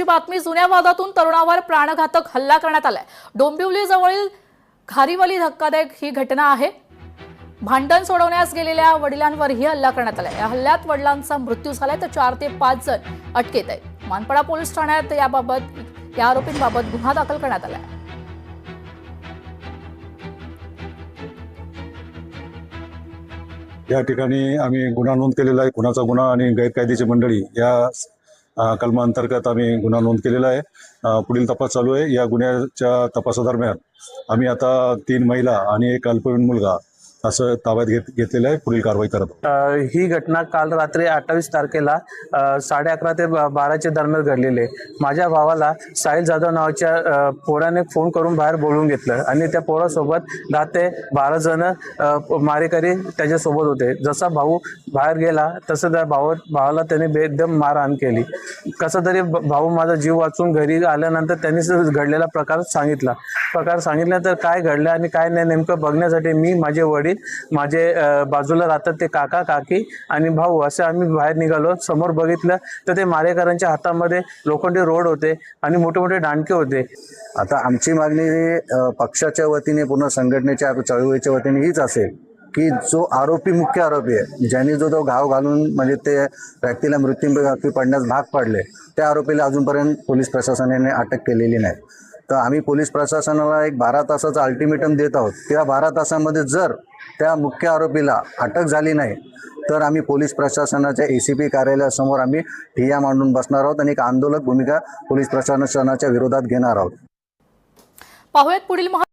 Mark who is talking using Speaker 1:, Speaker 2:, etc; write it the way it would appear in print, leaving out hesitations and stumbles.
Speaker 1: ची बातमी। जुन्या वादातून तरुणावर प्राणघातक हल्ला करण्यात आलाय। डोंबिवली जवळील खारीवली धक्कादायक ही घटना आहे। भांडण सोडवण्यास गेलेल्या वडिलांवर ही हल्ला करण्यात आलाय। या हल्ल्यात वडिलांचा मृत्यू झालाय तर 4 ते 5 जण अटकेत आहेत। मानपडा पोलीस ठाण्यात या आरोपींबाबत गुन्हा दाखल करण्यात आलाय।
Speaker 2: या ठिकाणी आम्ही गुन्हा नोंद केलेला आहे। खुनाचा गुन्हा आणि गैरकायदेची मंडळी या कलमांतर्गत आम्ही गुन्हा नोंद केलेला आहे। पुढील तपास चालू आहे। या गुन्ह्याच्या तपासादरम्यान आम्ही आता 3 महिला आणि एक अल्पवयीन मुलगा असं ताब्यात घेतलेलं आहे। पुढील कारवाई करत आहोत।
Speaker 3: ही घटना काल रात्री 28 तारखेला 11:30 ते 12च्या दरम्यान घडलेली आहे। माझ्या भावाला साहिल जाधव नावाच्या पोराने फोन करून बाहेर बोलवून घेतलं आणि त्या पोरासोबत 10 ते 12 जण मारेकरी त्याच्यासोबत होते। जसा भाऊ बाहेर गेला तसं त्या भावाला त्याने बेदम मारहाण केली। कसं तरी भाऊ माझा जीव वाचून घरी आल्यानंतर त्यांनी घडलेला प्रकार सांगितल्यानंतर काय घडलं आणि काय नाही नेमकं बघण्यासाठी मी, माझे वडील, माझे बाजूला राहतात ते काका काकी आणि भाऊ असे आम्ही बाहेर निघालो। समोर बघितलं तर ते मारेकरांच्या हातामध्ये लोखंडी रोड होते आणि मोठे मोठे दांडके होते।
Speaker 4: आता आमची मागणी पक्षाच्या वतीने, पूर्ण संघटनेच्या चळवळीच्या वतीने हीच असेल की जो मुख्य आरोपी आहे, ज्यांनी जो घाव घालून म्हणजे ते व्यक्तीला मृत्यूमुखी पडण्यास भाग पाडले, त्या आरोपीला अजूनपर्यंत पोलीस प्रशासनाने अटक केलेली नाही। तर आम्ही पोलीस प्रशासनाला एक 12 तासाचा अल्टिमेटम देत आहोत। त्या 12 तासामध्ये जर त्या मुख्य आरोपीला अटक झाली नाही तर आम्ही पोलीस प्रशासनाच्या ACP कार्यालयासमोर आम्ही ठिय्या मांडून बसणार आहोत आणि एक आंदोलक भूमिका पोलीस प्रशासनाच्या विरोधात घेणार आहोत।
Speaker 1: पाहूयात पुढील